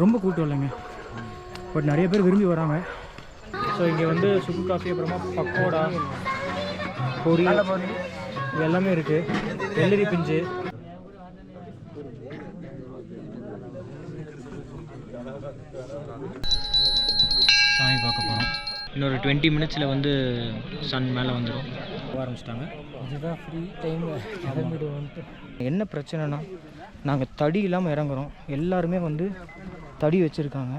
ரொம்ப கூட்டம் இல்லைங்க, பட் நிறைய பேர் விரும்பி வராங்க. ஸோ இங்கே வந்து சுக்கு காஃபி, அப்புறமா பக்கோடா, பொரி, இது எல்லாமே இருக்குது. வெள்ளரி பிஞ்சு, சாமி பார்க்க போகிறோம். இன்னொரு 20 மினிட்ஸில் வந்து சன் மேலே வந்துடும். ஆரம்பிச்சிட்டாங்க. இதுதான் ஃப்ரீ டைம் இறங்கிடுவோன்ட்டு. என்ன பிரச்சனைனா நாங்கள் தடி இல்லாமல் இறங்குறோம். எல்லாருமே வந்து தடி வச்சுருக்காங்க.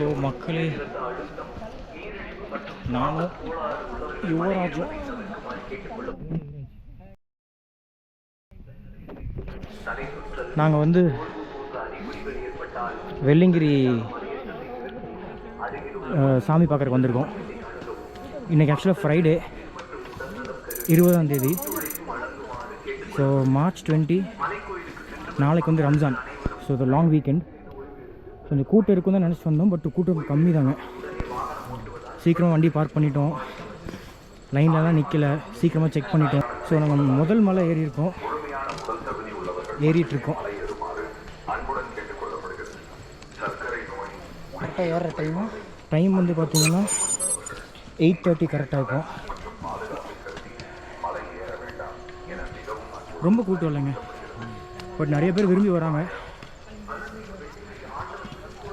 ஸோ மக்களே, நானும் யுவராஜும் நாங்கள் வந்து வெள்ளிங்கிரி சாமி பார்க்குறக்கு வந்திருக்கோம். இன்றைக்கி ஆக்சுவலாக ஃப்ரைடே 20ஆம் தேதி. ஸோ மார்ச் 20 நாளைக்கு வந்து ரம்ஜான். ஸோ இது லாங் வீக்கெண்ட். கொஞ்சம் கூட்டம் இருக்கும் தான் நினச்சி வந்தோம், பட் கூட்டம் கம்மி தாங்க. சீக்கிரமாக வண்டி பார்க் பண்ணிட்டோம், லைன்லலாம் நிற்கலை, சீக்கிரமாக செக் பண்ணிட்டோம். ஸோ நாங்கள் முதல் மலை ஏறியிருக்கோம், ஏறிட்டுருக்கோம். கரெக்டாக ஏறுற டைம் வந்து பார்த்திங்கன்னா 8:30 கரெக்டாக இருக்கும். ரொம்ப கூட்டம் இல்லைங்க, பட் நிறைய பேர் விரும்பி வராங்க.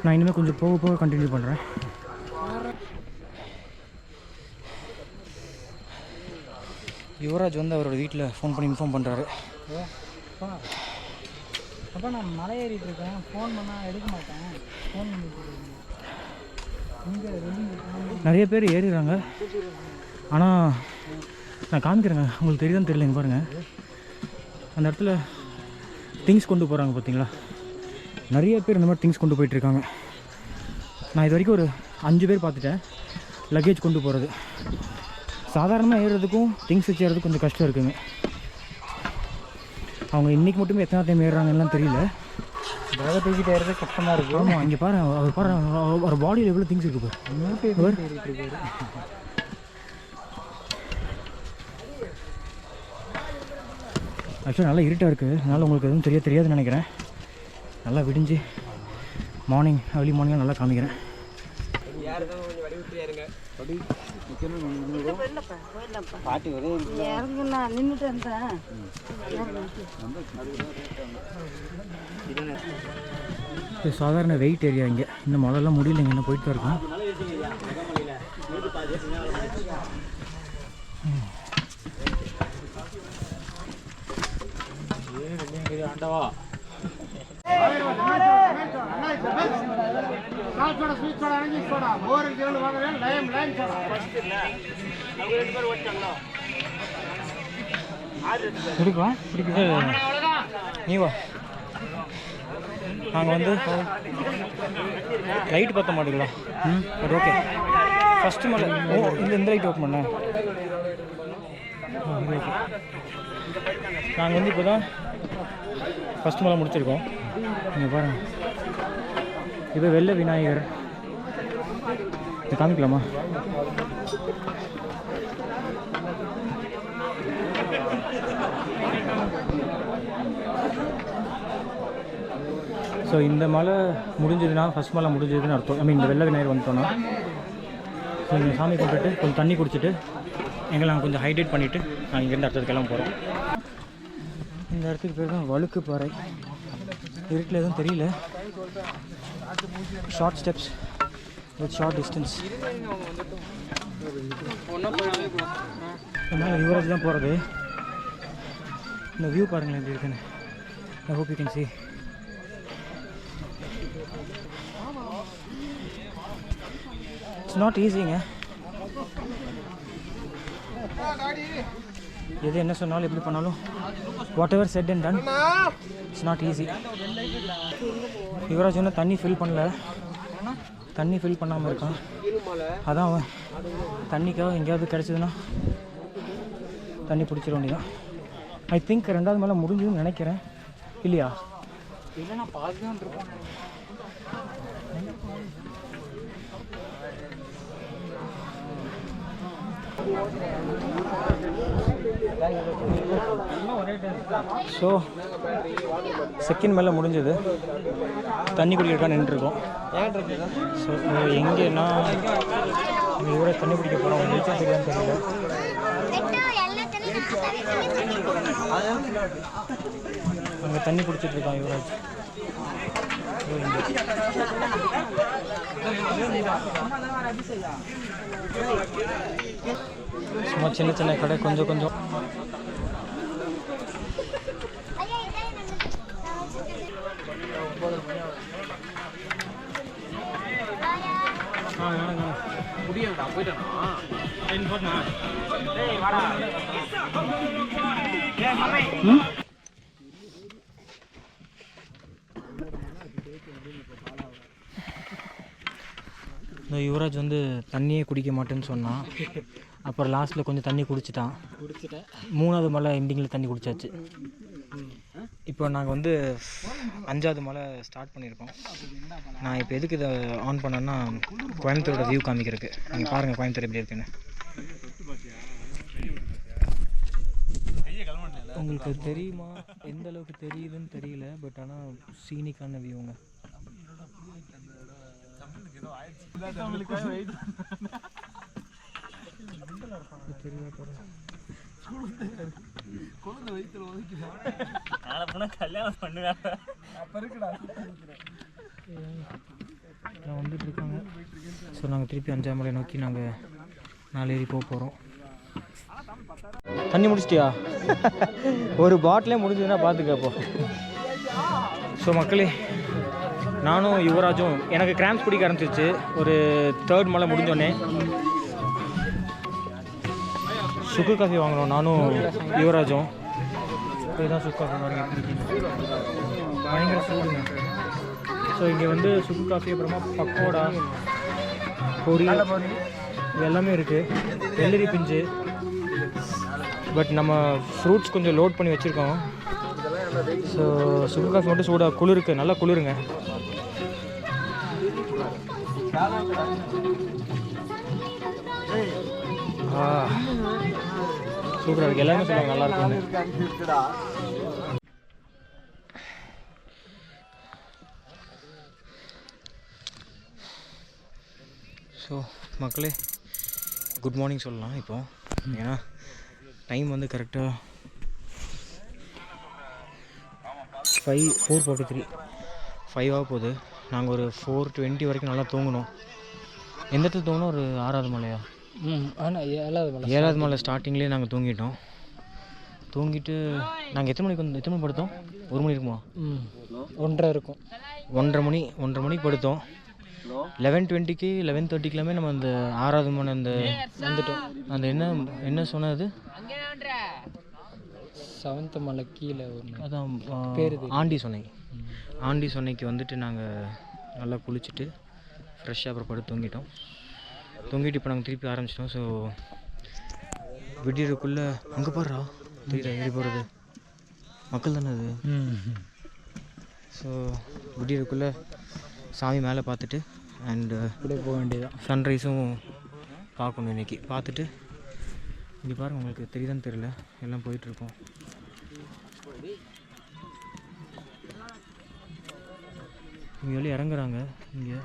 நான் இனிமேல் கொஞ்சம் போக போக கண்டினியூ பண்ணுறேன். யுவராஜ் வந்து அவரோட வீட்டில் ஃபோன் பண்ணி இன்ஃபார்ம் பண்ணுறாரு. அப்போ நான் மலை ஏறிட்டு இருக்கேன், ஃபோன் பண்ணால் எடுக்க மாட்டேன், ஃபோன் பண்ணிட்டு நிறைய பேர் ஏறிடுறாங்க. ஆனால் நான் காமிக்கிறேங்க, உங்களுக்கு தெரியுதான்னு தெரியலங்க. பாருங்கள், அந்த இடத்துல திங்ஸ் கொண்டு போகிறாங்க பார்த்தீங்களா? நிறைய பேர் இந்த மாதிரி திங்ஸ் கொண்டு போயிட்டுருக்காங்க. நான் இது வரைக்கும் ஒரு 5 பேர் பார்த்துட்டேன் லக்கேஜ் கொண்டு போகிறது. சாதாரணமாக ஏறுறதுக்கும் திங்ஸ் வச்சு ஏறதுக்கும் கொஞ்சம் கஷ்டம் இருக்குங்க. அவங்க இன்றைக்கி மட்டுமே எத்தனை டைம் ஏறுறாங்கலாம் தெரியல. பேக தூக்கிட்டு ஏறது கஷ்டமாக இருக்குது. ஆமாம், இங்கே பாருங்கள், அவர் பாருங்கள், ஒரு பாடியில் எவ்வளோ திங்ஸ் இருக்குது. ஆக்சுவலாக நல்லா இருட்டாக இருக்குது, அதனால் உங்களுக்கு எதுவும் தெரியாதுன்னு நினைக்கிறேன். நல்லா விடிஞ்சு மார்னிங், ஏர்லி மார்னிங்காக நல்லா காமிக்கிறேன். இது சாதாரண வெயிட் ஏரியா. இங்கே இந்த மழைலாம் முடியலைங்க, இன்னும் போயிட்டு தான் இருக்கோம். ஆண்டவா, பிடிக்கலாம் பிடிக்குது. நீ வா. நாங்கள் வந்து லைட் பற்ற மாட்டேங்களா? But okay. ஃபஸ்ட்டு மலை இந்த லைட் ஓப்பன் பண்ணேன். ஓகே, நாங்கள் வந்து இப்போ தான் ஃபஸ்ட் மலை முடிச்சிருக்கோம். நீங்கள் பாருங்கள், இப்போ வெள்ளை விநாயகர் இதை காமிக்கலாமா? ஸோ இந்த மலை முடிஞ்சதுன்னா ஃபஸ்ட் மலை முடிஞ்சதுன்னு அர்த்தம். இந்த வெள்ளை விநாயகர் வந்துட்டோன்னா ஸோ இந்த சாமி கும்பிட்டுட்டு கொஞ்சம் தண்ணி குடிச்சிட்டு எங்களை நாங்கள் கொஞ்சம் ஹைட்ரேட் பண்ணிவிட்டு நாங்கள் இங்கேருந்து அடுத்தது கிளம்ப போகிறோம். இந்த இடத்துக்கு பேர் தான் வழுக்கு பாறை. இருட்டில் எதுவும் தெரியல. Short steps with short distance. அதனால் யுவராஜ் தான் போகிறது. இந்த வியூ பாருங்களேன் எப்படி இருக்குன்னு. I hope you can see. It's not ஈஸிங்க. எது என்ன சொன்னாலும் எப்படி பண்ணாலும் whatever said and done it's not easy. Yuvraj இன்னும் தண்ணி ஃபில் பண்ணல, தண்ணி ஃபில் பண்ணாமல் இருக்கான். அதான் அவன் தண்ணிக்காக எங்கேயாவது கிடச்சிதுன்னா தண்ணி பிடிச்சிட வேண்டியதான். ஐ திங்க் 2வது மலை முடிஞ்சதுன்னு நினைக்கிறேன். இல்லையா? இல்லைண்ணா பாதி தான் இருப்போம். ஸோ செகண்ட் மேலே முடிஞ்சது. தண்ணி குடிக்கிறக்கா நின்றுருக்கோம். ஸோ எங்கேன்னா இவரை தண்ணி குடிக்க போகிறோம். நீச்சல் தெரியான்னு தெரியல. அங்கே தண்ணி குடிச்சிட்டு இருக்கான் யுவராஜ். சும்மா சின்ன சின்ன கடை கொஞ்சம் கொஞ்சம். இந்த யுவராஜ் வந்து தண்ணியே குடிக்க மாட்டேன்னு சொன்னான். அப்புறம் லாஸ்ட்டில் கொஞ்சம் தண்ணி குடிச்சிட்டேன். 3வது மலை எண்டிங்கில் தண்ணி குடிச்சாச்சு. இப்போ நாங்கள் வந்து 5வது மலை ஸ்டார்ட் பண்ணியிருக்கோம். நான் இப்போ எதுக்கு இதை ஆன் பண்ணேன்னா கோயம்புத்தூரோட வியூ காமிக்கிறதுக்கு. நீங்கள் பாருங்கள் கோயம்புத்தூர் எப்படி இருக்குன்னு. உங்களுக்கு தெரியுமா, எந்த அளவுக்கு தெரியுதுன்னு தெரியல. பட் ஆனால் சீனிக்கான வியூங்க. வந்துட்டு இருக்காங்க. ஸோ நாங்கள் திருப்பி 5ஆம் மலை நோக்கி நாங்கள் 4 ஏறி போகிறோம். தண்ணி முடிச்சிட்டியா? ஒரு பாட்டிலே முடிஞ்சதுன்னா பார்த்துக்கப்போ. ஸோ மக்களே, நானும் யுவராஜும் எனக்கு கிராம்ஸ் பிடிக்க ஆரம்பிச்சிச்சு. ஒரு 3rd மலை முடிஞ்சோடனே சுக்கு காஃபி வாங்கினோம் நானும் யுவராஜும். இதுதான் சுக்கு காஃபி பயங்கர சூடுங்க. ஸோ இங்கே வந்து சுக்கு காஃபி, அப்புறமா பக்கோடா, பொரி, இது எல்லாமே இருக்குது. வெள்ளரி பிஞ்சு. பட் நம்ம ஃப்ரூட்ஸ் கொஞ்சம் லோட் பண்ணி வச்சுருக்கோம். ஸோ சுக்கு காஃபி மட்டும் சூடாக குளிருக்கு, நல்லா குளிருங்க. சூப்பராக இருக்குது. எல்லாமே சொல்லுவாங்க நல்லா இருக்குன்னு. ஸோ மக்களே, குட் மார்னிங் சொல்லலாம் இப்போ. ஏன்னா டைம் வந்து கரெக்டாக 4:43 5 ஆக போகுது. நாங்கள் ஒரு 4:20 வரைக்கும் நல்லா தூங்கணும். எந்த இடத்துல தூங்கணும்? ஒரு 6வது மலையா? ஆனால் 7வது மலை ஸ்டார்டிங்லேயே நாங்கள் தூங்கிட்டோம். தூங்கிட்டு நாங்கள் எத்தனை மணி படுத்தோம்? 1 மணி இருக்குமா? 1:30 இருக்கும். 1:30 மணிக்கு படுத்தோம். 11:20க்கு 11:30க்கெல்லாமே நம்ம அந்த 6வது மலை அந்த வந்துட்டோம். அந்த என்ன சொன்னது? 7th மலை கீழே அதான் பேர் ஆண்டி சொன்னைக்கு வந்துட்டு நாங்கள் நல்லா குளிச்சுட்டு ஃப்ரெஷ்ஷாக அப்புறம் படுத்து தூங்கிட்டோம். தூங்கிட்டு இப்போ நாங்கள் திருப்பி ஆரம்பிச்சிட்டோம். ஸோ விடியறதுக்குள்ளே அங்கே பாடுறா தெரியுதா ஏறி போகிறது மக்கள் தானே அது. ஸோ விடியறதுக்குள்ளே சாமி மேலே பார்த்துட்டு அண்டு அப்படியே போக வேண்டியதான். சன்ரைஸும் பார்க்கணும் இன்றைக்கி. பார்த்துட்டு இங்கே பாருங்கள், உங்களுக்கு தெரியுதான்னு தெரியல, எல்லாம் போயிட்டுருக்கோம். இங்கே வழி இறங்குறாங்க. இங்கே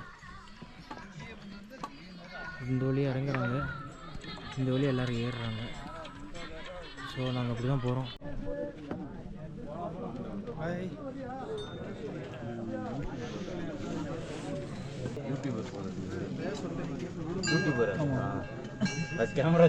இந்த வழியாக இறங்குறாங்க, இந்த வழியாக எல்லோரும் ஏறுறாங்க. ஸோ நாங்கள் அப்படி தான் போகிறோம். யூடியூபர் கேமரா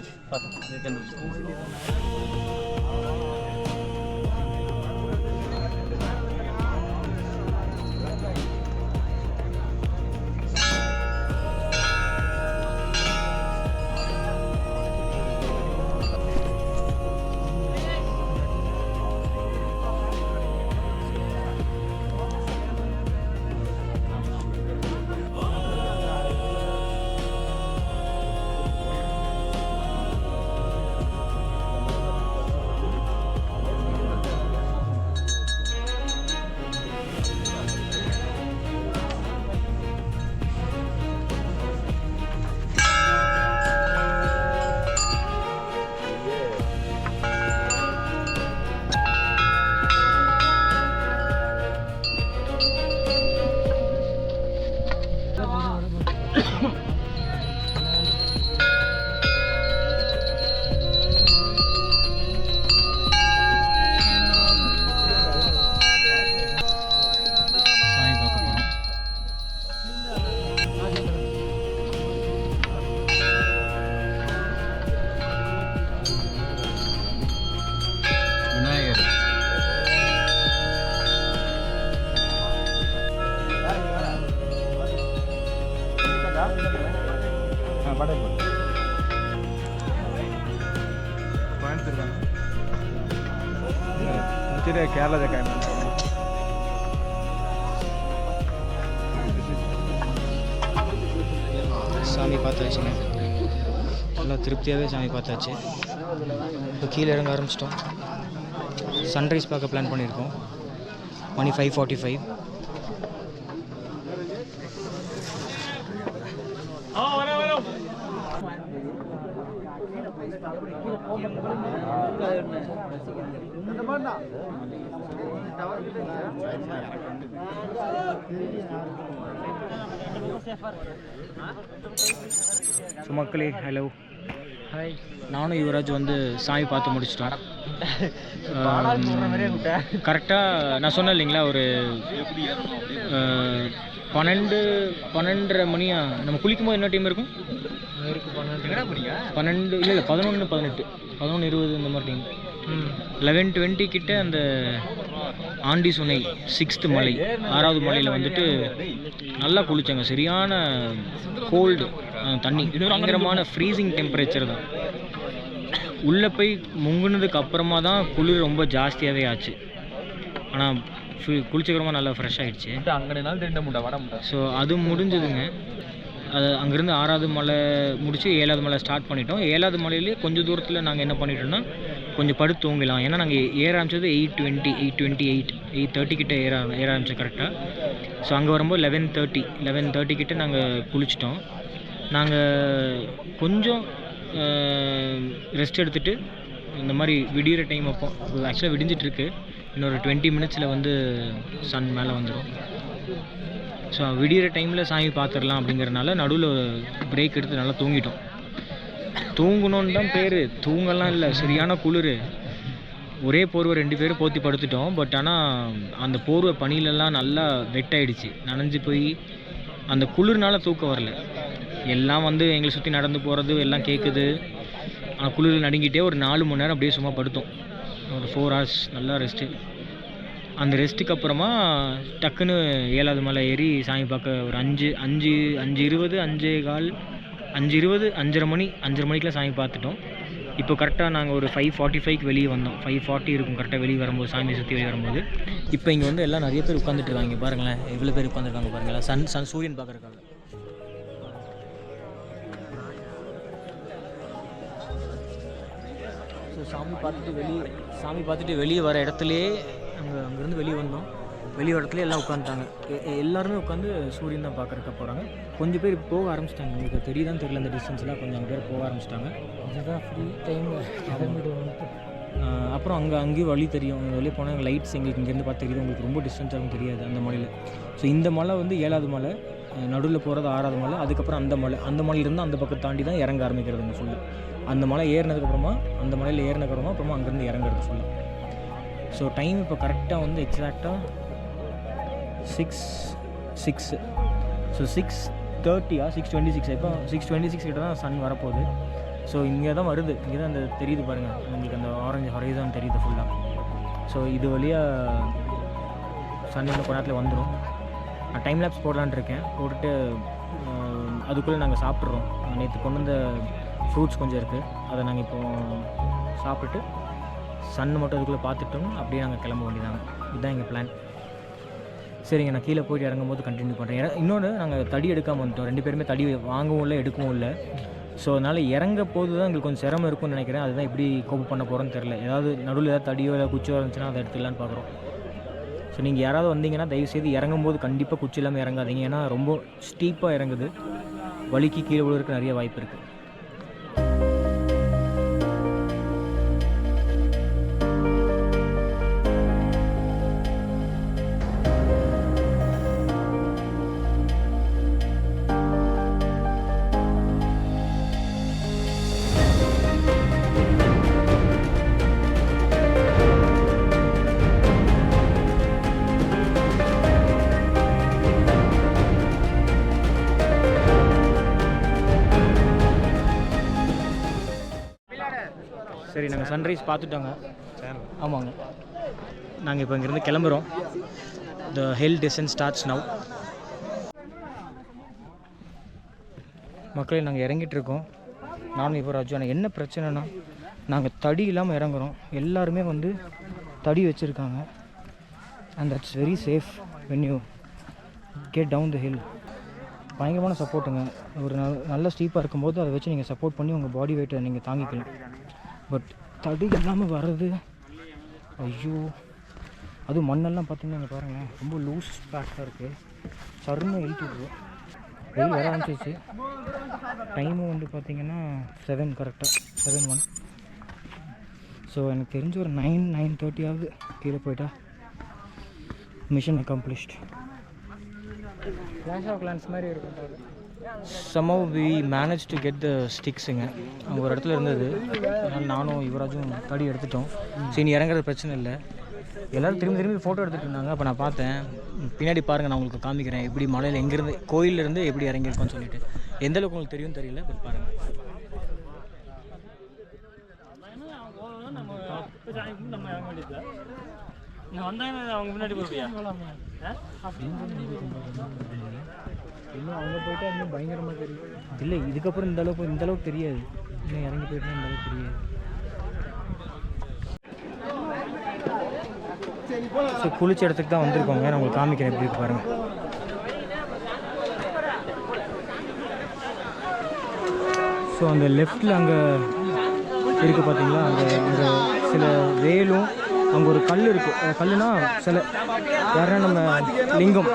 കൊടുത്തിരുന്നു ഇച്ചിരി കേരളത്തെ சாமி பார்த்தாச்சுங்க, நல்லா திருப்தியாகவே சாமி பார்த்தாச்சு. இப்போ கீழே இறங்க ஆரம்பிச்சிட்டோம். சன்ரைஸ் பார்க்க பிளான் பண்ணியிருக்கோம். மணி 5:45. ஸோ மக்களே, ஹலோ, ஹாய். நானும் யுவராஜ் வந்து சாமி பார்த்து முடிச்சிட்டோம். கரெக்டாக நான் சொன்னேன் இல்லைங்களா, ஒரு 12:30 மணியா நம்ம குளிக்கும் போது என்ன டைம் இருக்கும்? 12 இல்லை 11:18 11:20 இந்த மாதிரி டைம். 11:20 கிட்ட அந்த ஆண்டி சுனை 6th மலை 6வது மலையில் வந்துட்டு நல்லா குளித்தாங்க. சரியான கோல்டு தண்ணி, பயங்கரமான ஃப்ரீசிங் டெம்பரேச்சர் தான். உள்ளே போய் முங்குனதுக்கு அப்புறமா தான் குளிர் ரொம்ப ஜாஸ்தியாகவே ஆச்சு. ஆனால் குளிச்சக்கப்புறமா நல்லா ஃப்ரெஷ் ஆகிடுச்சு. ஸோ அது முடிஞ்சதுங்க. அது அங்கேருந்து 6வது மலை முடித்து 7வது மலை ஸ்டார்ட் பண்ணிட்டோம். 7வது மலையிலே கொஞ்சம் தூரத்தில் நாங்கள் என்ன பண்ணிட்டோம்னா கொஞ்சம் படுத்து தூங்கலாம். ஏன்னா நாங்கள் ஏற ஆரம்பிச்சது 8:30 கிட்ட ஏற ஆரம்பித்தோம் கரெக்டாக. ஸோ அங்கே வரும்போது 11:30 கிட்ட நாங்கள் குளிச்சிட்டோம். நாங்கள் கொஞ்சம் ரெஸ்ட் எடுத்துகிட்டு இந்த மாதிரி விடிகிற டைம் அப்போ ஆக்சுவலாக விடிஞ்சிட்ருக்கு. இன்னொரு 20 மினிட்ஸில் வந்து சன் மேலே வந்துடும். ஸோ விடிகிற டைமில் சாமி பார்த்துடலாம் அப்படிங்கிறனால நடுவில் பிரேக் எடுத்து நல்லா தூங்கிட்டோம். தூங்கணுன்னு தான் பேர், தூங்கலாம் இல்லை, சரியான குளிர். ஒரே போர்வை 2 பேரும் போற்றி படுத்துட்டோம். பட் ஆனால் அந்த போர்வை பனியிலலாம் நல்லா வெட்டாயிடுச்சு, நனைஞ்சு போய் அந்த குளிர்னால தூக்கம் வரல. எல்லாம் வந்து எங்களை சுற்றி நடந்து போகிறது எல்லாம் கேட்குது. குளிரில் நடுங்கிட்டே ஒரு 4 மணி நேரம் அப்படியே சும்மா படுத்தோம். ஒரு 4 hours நல்லா ரெஸ்ட்டு. அந்த ரெஸ்ட்டுக்கு அப்புறமா டக்குன்னு 7வது மலை ஏறி சாமி பார்க்க ஒரு 5:20 5:15 மணிக்கெலாம் சாமி பார்த்துட்டோம். இப்போ கரெக்டாக நாங்கள் ஒரு 5:45க்கு வெளியே வந்தோம். 5:40 இருக்கும் கரெக்டாக வெளியே வரும்போது, சாமியை சுற்றி வெளியே வரும்போது. இப்போ இங்கே வந்து எல்லாம் நிறைய பேர் உட்காந்துட்டு இருக்காங்க. பாருங்களேன், எவ்வளோ பேர் உட்காந்துருக்காங்க பாருங்களேன். சூரியன் பார்க்குறக்காக. ஸோ சாமி பார்த்துட்டு வெளியே வர இடத்துலையே அங்கேருந்து வெளியே வந்தோம். வெளியே இடத்துல எல்லாம் உட்காந்துட்டாங்க. எல்லாருமே உட்காந்து சூரியன் தான் பார்க்குறக்க போகிறாங்க. கொஞ்சம் பேர் போக ஆரம்பிச்சிட்டாங்க. உங்களுக்கு தெரியுதான்னு தெரியல, அந்த டிஸ்டன்ஸ்லாம் கொஞ்சம் பேர் போக ஆரம்பிச்சிட்டாங்க. இதுதான் ஃப்ரீ டைமில் கிளம்பிடுவோம். அப்புறம் அங்கேயும் வழி தெரியும். அங்கே வெளியே போனால் லைட்ஸ் எங்களுக்கு இங்கேருந்து பார்த்து தெரியுது. உங்களுக்கு ரொம்ப டிஸ்டன்ஸாகவும் தெரியாது அந்த மலையில். ஸோ இந்த மலை வந்து 7வது மலை, நடுவில் போகிறது 6வது மலை. அதுக்கப்புறம் அந்த மலையிலேருந்து அந்த பக்கம் தாண்டி தான் இறங்க ஆரம்பிக்கிறதுங்க ஃபுல்லாக. அந்த மலை ஏறினதுக்கப்புறமா, அந்த மலையில் ஏறினதுக்கப்புறமா அப்புறமா அங்கேருந்து இறங்குறது ஃபுல்லாக. ஸோ டைம் இப்போ கரெக்டாக வந்து எக்ஸாக்டாக 6. ஸோ 6:30 6:26. இப்போ 6:26 கிட்ட தான் சன் வரப்போகுது. ஸோ இங்கே தான் வருது. இங்கே தான் அந்த தெரியுது பாருங்கள், உங்களுக்கு அந்த ஆரஞ்சு ஹொரைசான் தெரியுது ஃபுல்லாக. ஸோ இது வழியாக சன் இன்னும் கொஞ்ச நேரத்தில் வந்துடும். நான் டைம் லேப்ஸ் போடலான்னு இருக்கேன். போட்டுட்டு அதுக்குள்ளே நாங்கள் சாப்பிட்றோம். நேற்று கொண்டு வந்த ஃப்ரூட்ஸ் கொஞ்சம் இருக்குது, அதை நாங்கள் இப்போது சாப்பிட்டுட்டு சன் மட்டும் அதுக்குள்ளே பார்த்துட்டோம். அப்படியே நாங்கள் கிளம்ப வேண்டியதாங்க. இதுதான் எங்கள் பிளான். சரிங்க, நான் கீழே போய்ட்டு இறங்கும் போது கண்டினியூ பண்ணுறேன். இன்னொன்று, நாங்கள் தடி எடுக்காமல் வந்துட்டோம். 2 பேருமே தடி வாங்கவும் இல்லை, எடுக்கவும் இல்லை. ஸோ அதனால் இறங்க போது தான் எங்களுக்கு கொஞ்சம் சிரமம் இருக்கும்னு நினைக்கிறேன். அதுதான் எப்படி கோப்பு பண்ண போகிறோன்னு தெரில. ஏதாவது நடுவில் ஏதாவது தடியோ இல்லை குச்சியோ இருந்துச்சுன்னா அதை எடுத்துக்கலான்னு பார்க்குறோம். ஸோ நீங்கள் யாராவது வந்தீங்கன்னா தயவுசெய்து இறங்கும்போது கண்டிப்பாக குச்சி இல்லாமல் இறங்காதீங்க. ஏன்னா ரொம்ப ஸ்டீப்பாக இறங்குது, வலிக்கு கீழே விழுறதுக்கு நிறைய வாய்ப்பு இருக்குது. சரி, நாங்கள் சன்ரைஸ் பார்த்துட்டோங்க. ஆமாங்க, நாங்கள் இப்போ இங்கேருந்து கிளம்புறோம். The hill descent starts now. மக்களே, நாங்கள் இறங்கிட்டு இருக்கோம். நானும் இப்போ ராஜு. ஆனால் என்ன பிரச்சனைனா, நாங்கள் தடி இல்லாமல் இறங்குறோம். எல்லாருமே வந்து தடி வச்சுருக்காங்க. And that's very safe when you get down the hill. பயங்கரமான சப்போர்ட்டுங்க. ஒரு நல்ல ஸ்டீப்பாக இருக்கும்போது அதை வச்சு நீங்கள் சப்போர்ட் பண்ணி உங்கள் பாடி வெயிட்டை நீங்கள் தாங்கிக்கலாம். பட் தடி இல்லாமல் வர்றது, ஐயோ, அதுவும் மண்ணெல்லாம் பார்த்தீங்கன்னா இங்கே பாருங்கள், ரொம்ப லூஸ் பேக்காக இருக்குது. சருன்னு இழுத்துடுது. வெயில் வர ஆரம்பிச்சிச்சு. டைமும் வந்து பார்த்திங்கன்னா 7 கரெக்டாக 7:01. ஸோ எனக்கு தெரிஞ்ச ஒரு 9:30 ஆகுது கீழே போயிட்டா mission accomplished. Clash of Clans மாதிரி இருக்கும். somehow we managed to get the sticks-ங்க. அங்கே ஒரு இடத்துல இருந்தது. அதனால் நானும் யுவராஜும் தடி எடுத்துட்டோம். சரி, நீ இறங்குறது பிரச்சனை இல்லை. எல்லோரும் திரும்பி ஃபோட்டோ எடுத்துகிட்டு இருந்தாங்க. அப்போ நான் பார்த்தேன். பின்னாடி பாருங்கள், நான் உங்களுக்கு காமிக்கிறேன் எப்படி மலையில் எங்கேருந்து கோயிலேருந்து எப்படி இறங்கியிருக்கோன்னு சொல்லிட்டு. எந்தளவுக்கு உங்களுக்கு தெரியும் தெரியல, பட் பாருங்கள். இன்னும் அவங்க போயிட்டா இன்னும் பயங்கரமாக தெரியும். இல்லை, இதுக்கப்புறம் இந்தளவுக்கு தெரியாது. இன்னும் இறங்கி போயிட்டா இந்தளவுக்கு தெரியாது. ஸோ குளிச்ச இடத்துக்கு தான் வந்திருக்கோங்க. நான் உங்களுக்கு காமிக்கிறேன் எப்படி இருக்கு பாருங்கள். ஸோ அந்த லெஃப்டில் அங்கே இருக்குது பார்த்தீங்களா, அங்கே சில வேலும், அங்கே ஒரு கல் இருக்குது. கல்லுனா சில யாருன்னா நம்ம லிங்கம்.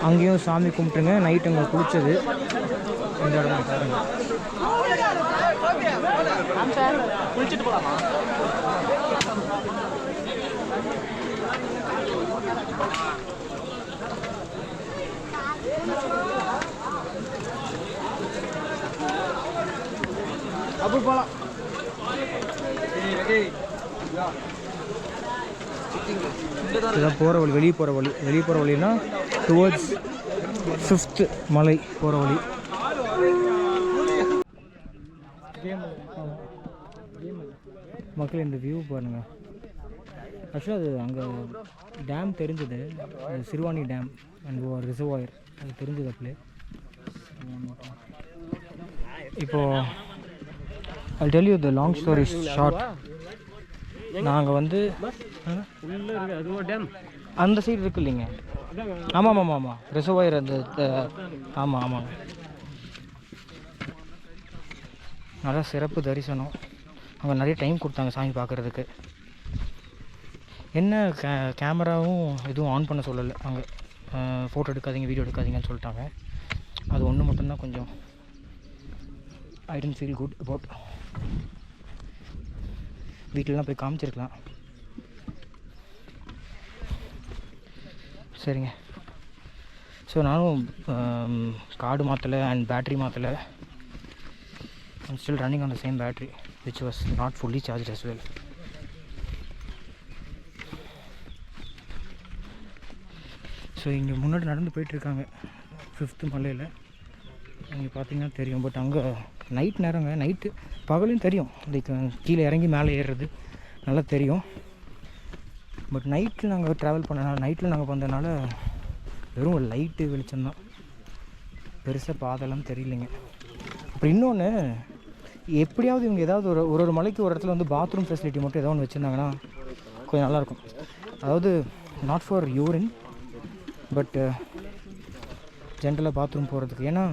அங்கேயும் சாமி கும்பிட்டுங்க. நைட் அங்கே குளித்தது இந்த இடம் பாருங்கள். குளிச்சுட்டு போகலாமா? அப்படி போகலாம். இதுதான் போகிற வழி. வெளியே போகிற வழினா டுவர்ட்ஸ் 5th மலை போகிற வழி. மக்கள் இந்த வியூ பாருங்கள். ஆக்சுவலாக அது அங்கே டேம் தெரிஞ்சது, சிறுவாணி டேம் அண்ட் ரிசர்வாயர் அது தெரிஞ்சது அப்படியே. இப்போது I'll tell you the long story short. நாங்கள் வந்து அந்த சைடு இருக்கு இல்லைங்க. ஆமாம் ரிசர்வாயர் அந்த ஆமாம். நல்லா சிறப்பு தரிசனம். அங்கே நிறைய டைம் கொடுத்தாங்க சாமி பார்க்குறதுக்கு. என்ன கேமராவும் எதுவும் ஆன் பண்ண சொல்லலை. அங்கே ஃபோட்டோ எடுக்காதீங்க, வீடியோ எடுக்காதீங்கன்னு சொல்லிட்டாங்க. அது ஒன்று மட்டும்தான் கொஞ்சம் I tend feel good about. வீட்டிலலாம் போய் காமிச்சிருக்கலாம். சரிங்க. ஸோ நானும் கார்டு மாற்றலை அண்ட் பேட்ரி மாற்றலை. I'm still running on the same battery which was not fully charged as well. So இங்கே முன்னாடி நடந்து போயிட்டுருக்காங்க 5th மலையில். இங்கே பார்த்தீங்கன்னா தெரியும். பட் அங்கே நைட் நேரங்க, நைட்டு பகலையும் தெரியும். லைக் கீழே இறங்கி மேலே ஏறுறது நல்லா தெரியும். பட் நைட்டில் நாங்கள் ட்ராவல் பண்ணனால, நைட்டில் நாங்கள் வந்ததுனால வெறும் லைட்டு வெளிச்சம்தான், பெருசாக பாதெல்லாம் தெரியலைங்க. அப்புறம் இன்னொன்று, எப்படியாவது இவங்க ஏதாவது ஒரு மலைக்கு ஒரு இடத்துல வந்து பாத்ரூம் ஃபெசிலிட்டி மட்டும் ஏதோ ஒன்று வச்சுருந்தாங்கன்னா கொஞ்சம் நல்லாயிருக்கும். அதாவது நாட் ஃபார் யூரின் பட் ஜென்ரலாக பாத்ரூம் போகிறதுக்கு. ஏன்னா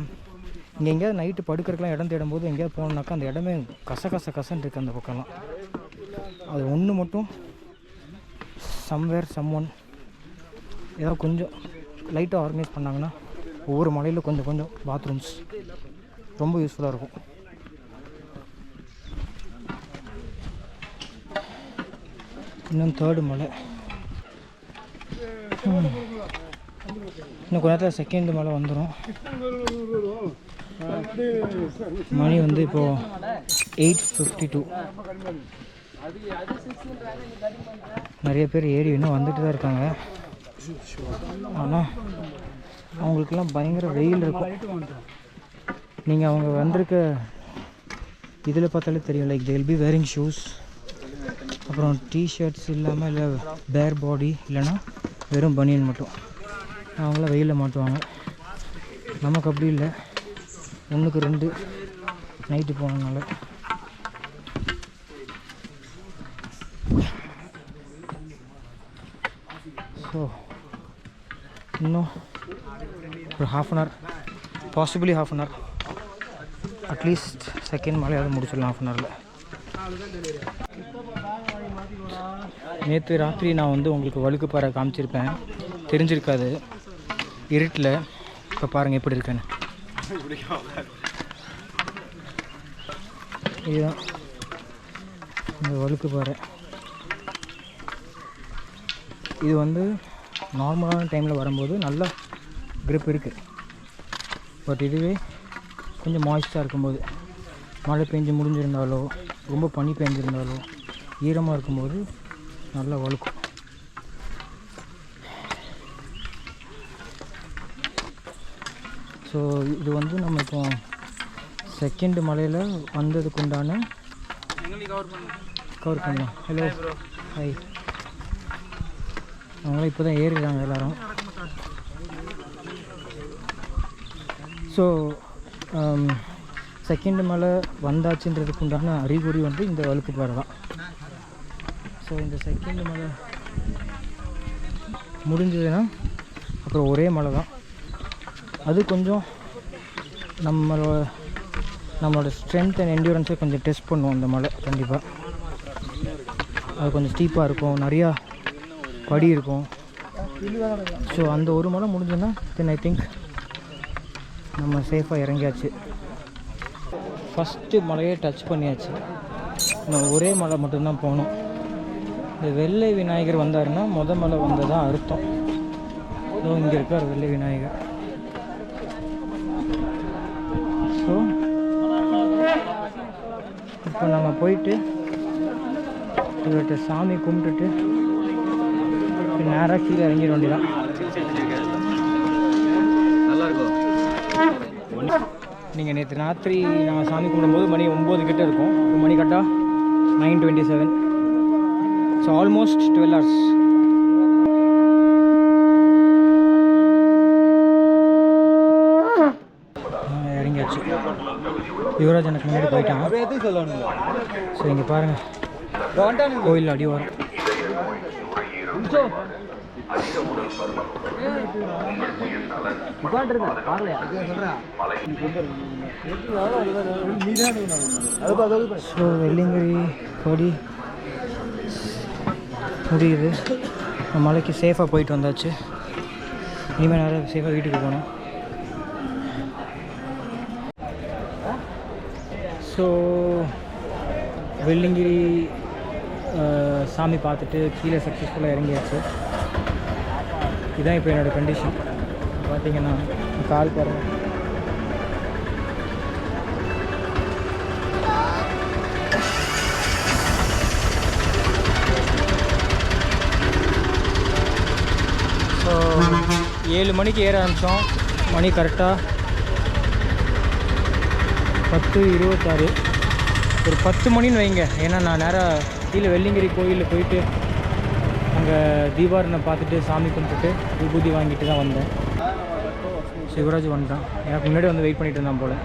இங்கே எங்கேயாவது நைட்டு படுக்கிறதுக்கெலாம் இடம் தேடும்போது எங்கேயாவது போனோம்னாக்கா அந்த இடமே கசன்னு இருக்குது அந்த பக்கம்லாம். அது ஒன்று மட்டும் சம்ஒன் ஏதாவது கொஞ்சம் லைட்டாக ஆர்கனைஸ் பண்ணாங்கன்னா ஒவ்வொரு மலையில் கொஞ்சம் பாத்ரூம்ஸ் ரொம்ப யூஸ்ஃபுல்லாக இருக்கும். இன்னும் 3rd மலை. இன்னும் கொஞ்ச நேரத்தில் 2nd மலை வந்துடும். மணி வந்து இப்போது 8:52. நிறைய பேர் ஏறி இன்னும் வந்துட்டு தான் இருக்காங்க. ஆனால் அவங்களுக்கெல்லாம் பயங்கர வெயில் இருக்கும். நீங்கள் அவங்க வந்திருக்க இதில் பார்த்தாலே தெரியும். Like they will be wearing shoes. அப்புறம் டிஷர்ட்ஸ் இல்லாமல், இல்லை பேர் பாடி, இல்லைன்னா வெறும் பனியன் மட்டும். அவங்களாம் வெயிலில் மாட்டுவாங்க. நமக்கு அப்படி இல்லை. 1க்கு 2 நைட்டு போனதுனால. ஸோ இன்னும் ஒரு ½ பாசிபிளி ½ அட்லீஸ்ட் செகண்ட் மலையாவது முடிச்சிடலாம் ½ நேற்று ராத்திரி நான் வந்து உங்களுக்கு வழுக்குப்பாறை காமிச்சிருப்பேன், தெரிஞ்சிருக்காது இருட்டில். இப்போ பாருங்கள் எப்படி இருக்குன்னு. இதுதான் இந்த வழுக்குப்பாறை. இது வந்து நார்மலான டைமில் வரும்போது நல்லா grip இருக்குது. பட் இதுவே கொஞ்சம் மாய்ஸ்டாக இருக்கும்போது, மழை பெஞ்சு முடிஞ்சிருந்தாலோ ரொம்ப பனி பெஞ்சிருந்தாலோ ஈரமாக இருக்கும்போது நல்லா வழுக்கும். ஸோ இது வந்து நம்ம இப்போ செகண்ட் மலையில் வந்ததுக்கு உண்டான கவர் பண்ணலாம். Hello hi. அவங்களாம் இப்போ தான் ஏறிடுறாங்க எல்லோரும். ஸோ செகண்ட் மலை வந்தாச்சுன்றதுக்கு உண்டான அறிகுறி வந்து இந்த வழுக்குப்பாறை தான். ஸோ இந்த செகண்ட் மலை முடிஞ்சதுன்னா அப்புறம் ஒரே மலை தான். அது கொஞ்சம் நம்மளோட ஸ்ட்ரென்த் அண்ட் என்டியூரன்ஸை கொஞ்சம் டெஸ்ட் பண்ணுவோம் அந்த மலை. கண்டிப்பாக அது கொஞ்சம் ஸ்டீப்பாக இருக்கும், நிறையா படி இருக்கும். ஸோ அந்த ஒரு மலை முடிஞ்சதுன்னா தென் ஐ திங்க் நம்ம சேஃபாக இறங்கியாச்சு. ஃபஸ்ட்டு மலையே டச் பண்ணியாச்சு. இன்னும் ஒரே மலை மட்டும்தான் போகணும். இந்த வெள்ளை விநாயகர் வந்தாருன்னா மலை வந்ததான் அர்த்தம். ஸோ இங்கே இருக்கார் வெள்ளை விநாயகர். ஸோ இப்போ நம்ம போயிட்டு இவர்கிட்ட சாமி கும்பிட்டுட்டு நேராக கீழே இறங்கிட வேண்டியதான். நீங்கள் நேற்று ராத்திரி நான் சாமி கும்பிடும்போது மணி 9 கிட்ட இருக்கும். ஒரு மணி கரெக்டாக 9:27. So almost 12 hours. இறங்கியாச்சு. யுவராஜ் எனக்கு முன்னாடி போயிட்டான். ஸோ இங்கே பாருங்கள், கோயில் அடி வரும். ஸோ வெள்ளிங்கிரி கொடி முடியுது. மலைக்கு சேஃபாக போயிட்டு வந்தாச்சு. இனிமேல் நிறைய சேஃபாக வீட்டுக்கு போகணும். ஸோ வெள்ளிங்கிரி சாமி பார்த்துட்டு கீழே சக்ஸஸ்ஃபுல்லாக இறங்கியாச்சு. இதுதான் இப்போ என்னோடய கண்டிஷன். பார்த்தீங்கன்னா கால் பாருங்கள். ஸோ 7 மணிக்கு ஏற ஆரம்பித்தோம். மணி கரெக்டாக 10:26. ஒரு 10 மணின்னு வைங்க. ஏன்னா நான் நேராக கீழே வெள்ளிங்கிரி கோயிலில் போயிட்டு அங்கே தீபாவளி பார்த்துட்டு சாமி கும்பிட்டுட்டு விபூதி வாங்கிட்டு தான் வந்தேன். சிவராஜ் வந்துட்டான். எனக்கு முன்னாடி வந்து வெயிட் பண்ணிட்டு இருந்தான் போல்.